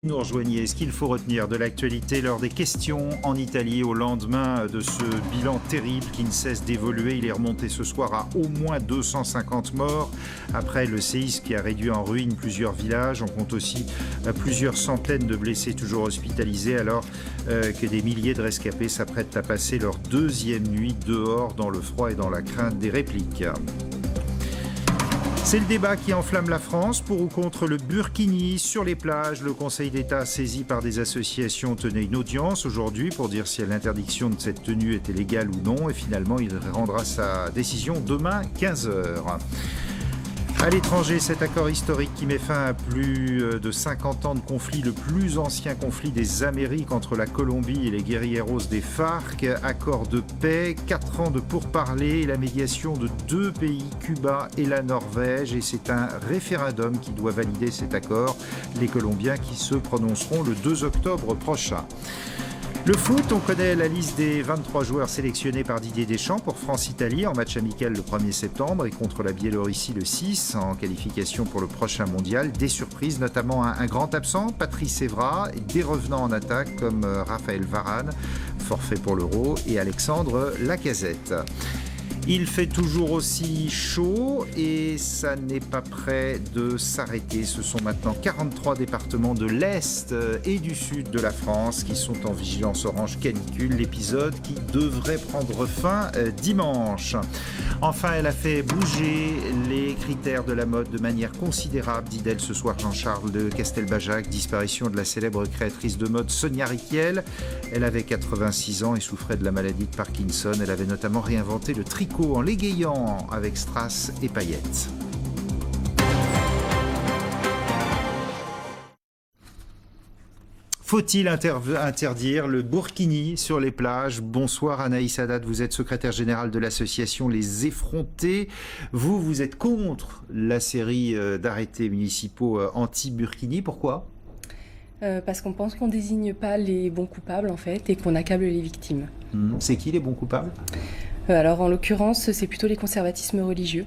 Nous rejoignez. Ce qu'il faut retenir de l'actualité lors des questions en Italie au lendemain de ce bilan terrible qui ne cesse d'évoluer. Il est remonté ce soir à au moins 250 morts après le séisme qui a réduit en ruine plusieurs villages. On compte aussi plusieurs centaines de blessés toujours hospitalisés alors que des milliers de rescapés s'apprêtent à passer leur deuxième nuit dehors dans le froid et dans la crainte des répliques. C'est le débat qui enflamme la France, pour ou contre le burkini sur les plages. Le Conseil d'État, saisi par des associations, tenait une audience aujourd'hui pour dire si l'interdiction de cette tenue était légale ou non. Et finalement, il rendra sa décision demain 15h. À l'étranger, cet accord historique qui met fin à plus de 50 ans de conflit, le plus ancien conflit des Amériques entre la Colombie et les guérilleros des FARC, accord de paix, 4 ans de pourparlers et la médiation de 2 pays, Cuba et la Norvège. Et c'est un référendum qui doit valider cet accord, les Colombiens qui se prononceront le 2 octobre prochain. Le foot, on connaît la liste des 23 joueurs sélectionnés par Didier Deschamps pour France-Italie en match amical le 1er septembre et contre la Biélorussie le 6 en qualification pour le prochain mondial. Des surprises, notamment un grand absent, Patrice Evra, et des revenants en attaque comme Raphaël Varane, forfait pour l'Euro, et Alexandre Lacazette. Il fait toujours aussi chaud et ça n'est pas prêt de s'arrêter. Ce sont maintenant 43 départements de l'Est et du Sud de la France qui sont en vigilance orange canicule. L'épisode qui devrait prendre fin dimanche. Enfin, elle a fait bouger les critères de la mode de manière considérable, dit d'elle ce soir Jean-Charles de Castelbajac. Disparition de la célèbre créatrice de mode Sonia Rykiel. Elle avait 86 ans et souffrait de la maladie de Parkinson. Elle avait notamment réinventé le tricot en l'égayant avec strass et paillettes. Faut-il interdire le burkini sur les plages ? Bonsoir Anaïs Haddad, vous êtes secrétaire générale de l'association Les Effrontés. Vous êtes contre la série d'arrêtés municipaux anti-burkini. Pourquoi ? Parce qu'on pense qu'on désigne pas les bons coupables en fait et qu'on accable les victimes. C'est qui les bons coupables ? Alors en l'occurrence, c'est plutôt les conservatismes religieux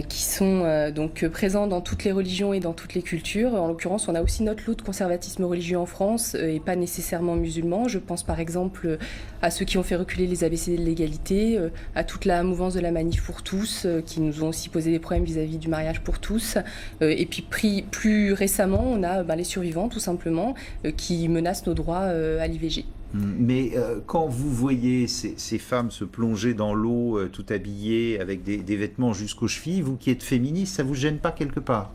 qui sont donc présents dans toutes les religions et dans toutes les cultures. En l'occurrence, on a aussi notre lot de conservatisme religieux en France et pas nécessairement musulmans. Je pense par exemple à ceux qui ont fait reculer les ABCD de l'égalité, à toute la mouvance de la manif pour tous qui nous ont aussi posé des problèmes vis-à-vis du mariage pour tous. Et puis plus récemment, on a les survivants tout simplement qui menacent nos droits à l'IVG. Mais quand vous voyez ces femmes se plonger dans l'eau tout habillées avec des vêtements jusqu'aux chevilles, vous qui êtes féministe, ça vous gêne pas quelque part ?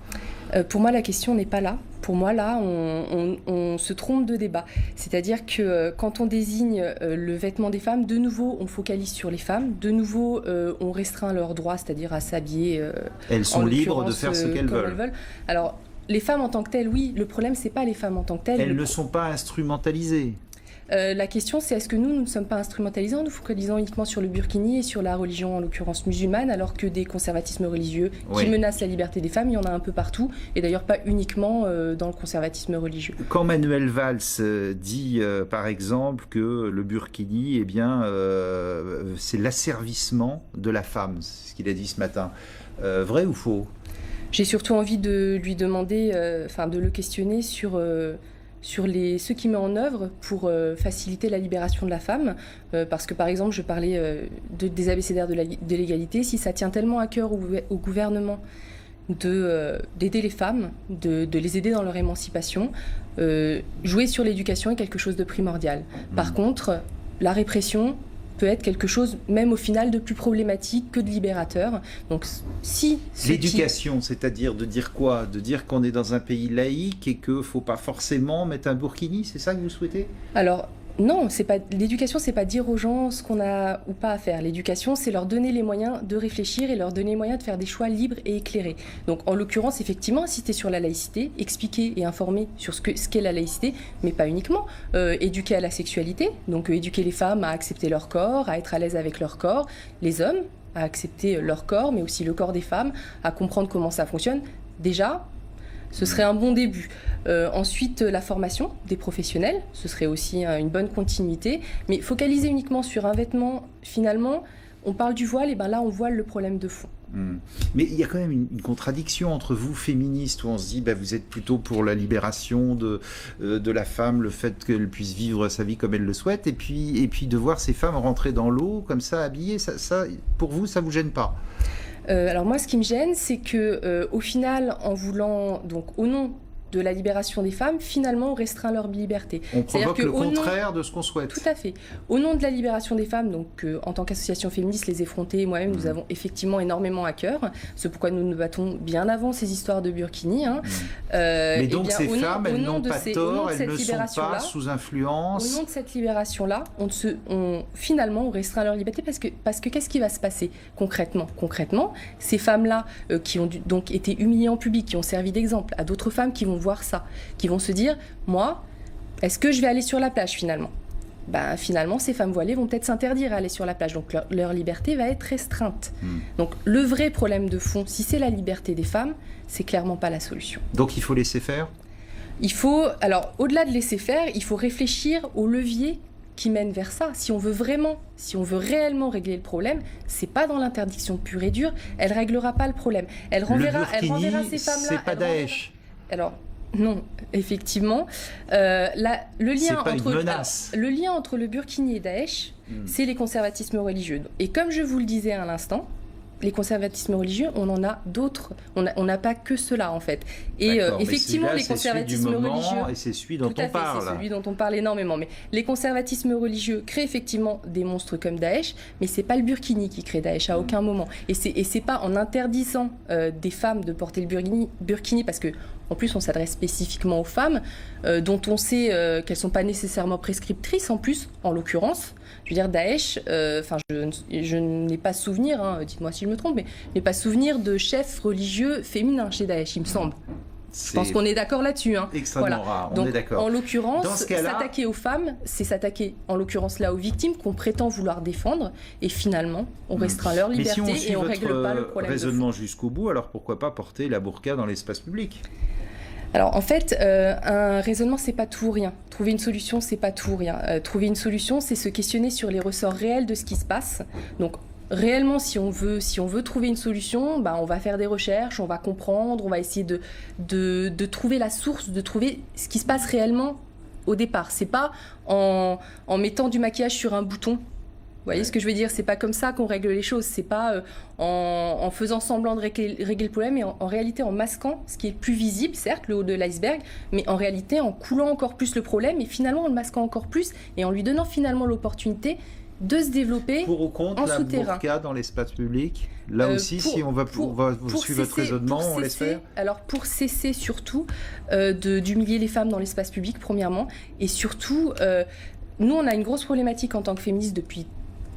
Pour moi, la question n'est pas là. Pour moi, là, on se trompe de débat. C'est-à-dire que quand on désigne le vêtement des femmes, de nouveau, on focalise sur les femmes. De nouveau, on restreint leurs droits, c'est-à-dire à s'habiller. Elles sont libres de faire ce qu'elles veulent. Alors, les femmes en tant que telles, oui. Le problème, c'est pas les femmes en tant que telles. Elles ne sont pas instrumentalisées. La question, c'est est-ce que nous ne sommes pas instrumentalisés en nous focalisant uniquement sur le burkini et sur la religion, en l'occurrence musulmane, alors que des conservatismes religieux qui menacent la liberté des femmes, il y en a un peu partout, et d'ailleurs pas uniquement dans le conservatisme religieux. Quand Manuel Valls dit, par exemple, que le burkini, c'est l'asservissement de la femme, c'est ce qu'il a dit ce matin, vrai ou faux ? J'ai surtout envie de lui demander, de le questionner sur ce qu'il met en œuvre pour faciliter la libération de la femme. Parce que, par exemple, je parlais des abécédaires de l'égalité. Si ça tient tellement à cœur au gouvernement d'aider les femmes, de les aider dans leur émancipation, jouer sur l'éducation est quelque chose de primordial. Par contre, la répression peut être quelque chose, même au final, de plus problématique que de libérateur. Donc, si l'éducation, c'est-à-dire de dire quoi ? De dire qu'on est dans un pays laïque et qu'il ne faut pas forcément mettre un burkini, c'est ça que vous souhaitez ? Alors, non, l'éducation, c'est pas dire aux gens ce qu'on a ou pas à faire. L'éducation, c'est leur donner les moyens de réfléchir et leur donner les moyens de faire des choix libres et éclairés. Donc, en l'occurrence, effectivement, insister sur la laïcité, expliquer et informer sur ce qu'est la laïcité, mais pas uniquement. Éduquer à la sexualité, donc éduquer les femmes à accepter leur corps, à être à l'aise avec leur corps, les hommes à accepter leur corps, mais aussi le corps des femmes, à comprendre comment ça fonctionne. Déjà, ce serait un bon début. Ensuite, la formation des professionnels, ce serait aussi une bonne continuité. Mais focaliser uniquement sur un vêtement, finalement, on parle du voile, et ben là on voile le problème de fond. Mais il y a quand même une contradiction entre vous, féministes, où on se dit vous êtes plutôt pour la libération de la femme, le fait qu'elle puisse vivre sa vie comme elle le souhaite, et puis de voir ces femmes rentrer dans l'eau comme ça, habillées, ça, pour vous, ça vous gêne pas? Alors moi, ce qui me gêne, c'est que au final, en voulant, donc au nom de la libération des femmes, finalement, on restreint leur liberté. On provoque le contraire de ce qu'on souhaite. Tout à fait. Au nom de la libération des femmes, donc en tant qu'association féministe, Les Effrontés et moi-même, nous avons effectivement énormément à cœur. C'est pourquoi nous nous battons bien avant ces histoires de burkini. Mais donc ces femmes, elles n'ont pas tort, elles ne sont pas sous influence. Au nom de cette libération-là, finalement, on restreint leur liberté parce que qu'est-ce qui va se passer concrètement? Concrètement, ces femmes-là qui ont donc été humiliées en public, qui ont servi d'exemple à d'autres femmes qui vont voir ça, qui vont se dire, moi, est-ce que je vais aller sur la plage finalement? Finalement, ces femmes voilées vont peut-être s'interdire à aller sur la plage, donc leur liberté va être restreinte. Donc le vrai problème de fond, si c'est la liberté des femmes, c'est clairement pas la solution. Donc il faut laisser faire? Alors au-delà de laisser faire, il faut réfléchir aux leviers qui mènent vers ça. Si on veut réellement régler le problème, c'est pas dans l'interdiction pure et dure, elle réglera pas le problème. Elle renverra ces femmes-là. C'est pas Daesh. Alors, non, effectivement. Le lien entre le burkini et Daesh, c'est les conservatismes religieux. Et comme je vous le disais à l'instant, les conservatismes religieux, on en a d'autres. On n'a pas que cela, en fait. Et effectivement, les conservatismes religieux... Et c'est celui dont on parle. C'est celui dont on parle énormément. Mais les conservatismes religieux créent effectivement des monstres comme Daesh, mais c'est pas le burkini qui crée Daesh à aucun moment. Et c'est pas en interdisant des femmes de porter le burkini parce que en plus, on s'adresse spécifiquement aux femmes, dont on sait qu'elles ne sont pas nécessairement prescriptrices, en plus, en l'occurrence. Je veux dire, Daesh, je n'ai pas souvenir, dites-moi si je me trompe, mais je n'ai pas souvenir de chef religieux féminin chez Daesh, il me semble. Je pense qu'on est d'accord là-dessus. Extrêmement rare, on est d'accord. En l'occurrence, s'attaquer aux femmes, c'est s'attaquer, en l'occurrence là, aux victimes qu'on prétend vouloir défendre, et finalement, on restreint leur liberté et on ne règle pas le problème. Raisonnement jusqu'au bout, alors pourquoi pas porter la burqa dans l'espace public? Alors en fait, un raisonnement, c'est pas tout ou rien. Trouver une solution, c'est pas tout ou rien. Trouver une solution, c'est se questionner sur les ressorts réels de ce qui se passe. Donc réellement, si on veut trouver une solution, on va faire des recherches, on va comprendre, on va essayer de trouver la source, de trouver ce qui se passe réellement au départ. C'est pas en mettant du maquillage sur un bouton. Vous voyez ce que je veux dire? C'est pas comme ça qu'on règle les choses. C'est pas en faisant semblant de régler le problème, mais en réalité en masquant ce qui est plus visible, certes, le haut de l'iceberg, mais en réalité en coulant encore plus le problème et finalement en le masquant encore plus et en lui donnant finalement l'opportunité de se développer pour ou contre en la souterrain. Burqa dans l'espace public? Là aussi, si on va suivre votre raisonnement, on laisse faire? Alors pour cesser surtout d'humilier les femmes dans l'espace public, premièrement, et surtout, nous on a une grosse problématique en tant que féministes depuis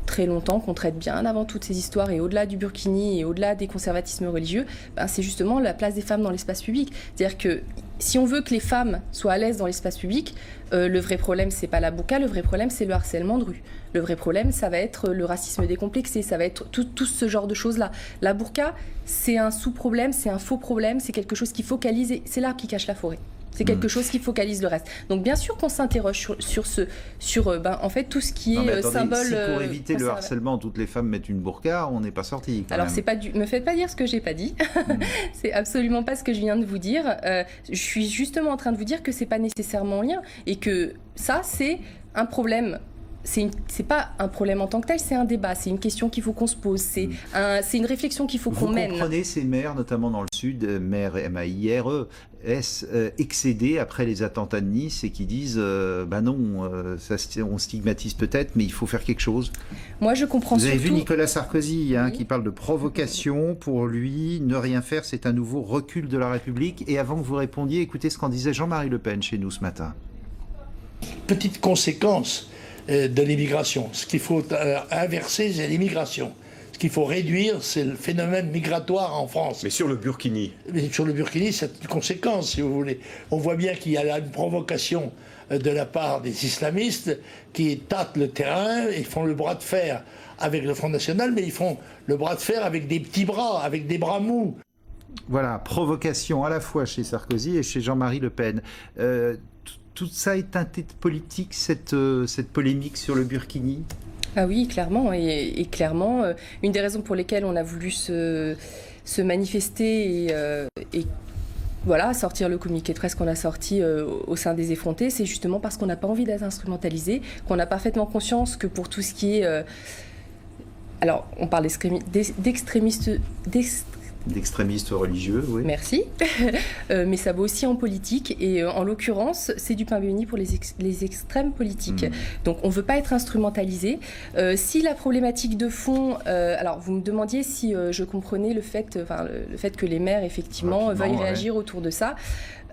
très longtemps, qu'on traite bien avant toutes ces histoires et au-delà du burkini et au-delà des conservatismes religieux, c'est justement la place des femmes dans l'espace public. C'est-à-dire que si on veut que les femmes soient à l'aise dans l'espace public, le vrai problème, c'est pas la burqa, le vrai problème, c'est le harcèlement de rue. Le vrai problème, ça va être le racisme décomplexé, ça va être tout ce genre de choses-là. La burqa, c'est un sous-problème, c'est un faux problème, c'est quelque chose qui focalise, et c'est l'arbre qui cache la forêt. C'est quelque chose qui focalise le reste. Donc bien sûr qu'on s'interroge sur en fait tout ce qui est symbole. Si pour éviter le harcèlement, toutes les femmes mettent une burqa, on n'est pas sorti. Alors c'est pas me faites pas dire ce que j'ai pas dit. C'est absolument pas ce que je viens de vous dire. Je suis justement en train de vous dire que c'est pas nécessairement lien et que ça c'est un problème. C'est pas un problème en tant que tel, c'est un débat, c'est une question qu'il faut qu'on se pose, c'est une réflexion qu'il faut qu'on mène. Vous comprenez ces maires, notamment dans le sud, maires MAIRE, excédés après les attentats de Nice et qui disent non, on stigmatise peut-être, mais il faut faire quelque chose. Moi, je comprends. Vous avez vu Nicolas Sarkozy qui parle de provocation. Pour lui, ne rien faire, c'est un nouveau recul de la République. Et avant que vous répondiez, écoutez ce qu'en disait Jean-Marie Le Pen chez nous ce matin. Petite conséquence de l'immigration. Ce qu'il faut inverser, c'est l'immigration. Ce qu'il faut réduire, c'est le phénomène migratoire en France. Mais sur le burkini. Mais sur le burkini, c'est une conséquence, si vous voulez. On voit bien qu'il y a une provocation de la part des islamistes qui tâtent le terrain et font le bras de fer avec le Front National, mais ils font le bras de fer avec des petits bras, avec des bras mous. Voilà, provocation à la fois chez Sarkozy et chez Jean-Marie Le Pen. Tout ça est teinté de politique, cette polémique sur le burkini? Ah oui, clairement. Et clairement, une des raisons pour lesquelles on a voulu se manifester et voilà, sortir le communiqué de presse qu'on a sorti au sein des effrontés, c'est justement parce qu'on n'a pas envie d'être instrumentalisé, qu'on a parfaitement conscience que pour tout ce qui est... alors, on parle d'extrémistes religieux, oui. Merci. Mais ça vaut aussi en politique. Et en l'occurrence, c'est du pain béni pour les extrêmes politiques. Donc, on ne veut pas être instrumentalisé. Si la problématique de fond... alors, vous me demandiez si je comprenais le fait que les maires, effectivement, veuillent réagir autour de ça.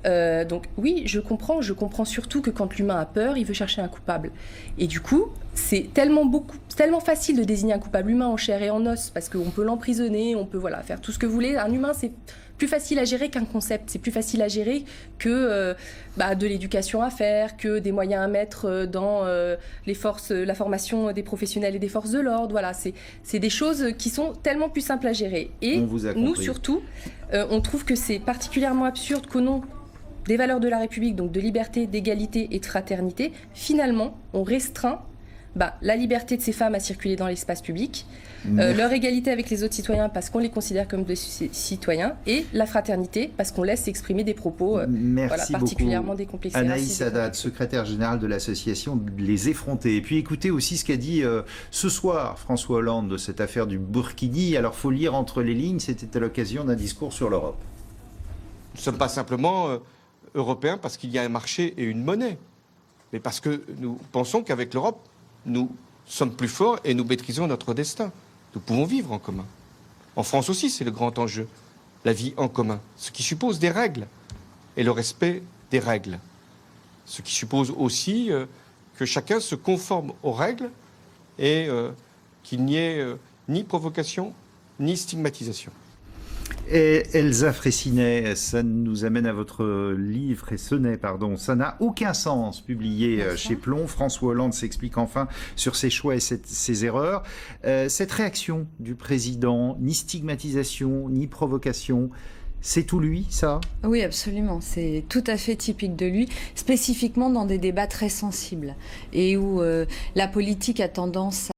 Donc oui, je comprends surtout que quand l'humain a peur, il veut chercher un coupable. Et du coup, c'est tellement facile de désigner un coupable humain en chair et en os, parce qu'on peut l'emprisonner, on peut faire tout ce que vous voulez. Un humain, c'est plus facile à gérer qu'un concept, c'est plus facile à gérer que de l'éducation à faire, que des moyens à mettre dans la formation des professionnels et des forces de l'ordre. Voilà, c'est des choses qui sont tellement plus simples à gérer. Et nous, surtout, on trouve que c'est particulièrement absurde qu'au nom des valeurs de la République, donc de liberté, d'égalité et de fraternité, finalement, on restreint la liberté de ces femmes à circuler dans l'espace public, leur égalité avec les autres citoyens parce qu'on les considère comme des citoyens, et la fraternité parce qu'on laisse s'exprimer des propos particulièrement décomplexés. Anaïs Haddad, secrétaire générale de l'association Les Effrontés. Et puis écoutez aussi ce qu'a dit ce soir François Hollande de cette affaire du Burkini. Alors il faut lire entre les lignes, c'était à l'occasion d'un discours sur l'Europe. Nous ne sommes pas simplement européens parce qu'il y a un marché et une monnaie, mais parce que nous pensons qu'avec l'Europe, nous sommes plus forts et nous maîtrisons notre destin. Nous pouvons vivre en commun. En France aussi, c'est le grand enjeu, la vie en commun, ce qui suppose des règles et le respect des règles. Ce qui suppose aussi que chacun se conforme aux règles et qu'il n'y ait ni provocation ni stigmatisation. Et Elsa Fraissinet, ça nous amène à votre livre, ça n'a aucun sens, publié chez Plomb. François Hollande s'explique enfin sur ses choix et ses erreurs. Cette réaction du président, ni stigmatisation, ni provocation, c'est tout lui, ça ? Oui, absolument. C'est tout à fait typique de lui, spécifiquement dans des débats très sensibles et où la politique a tendance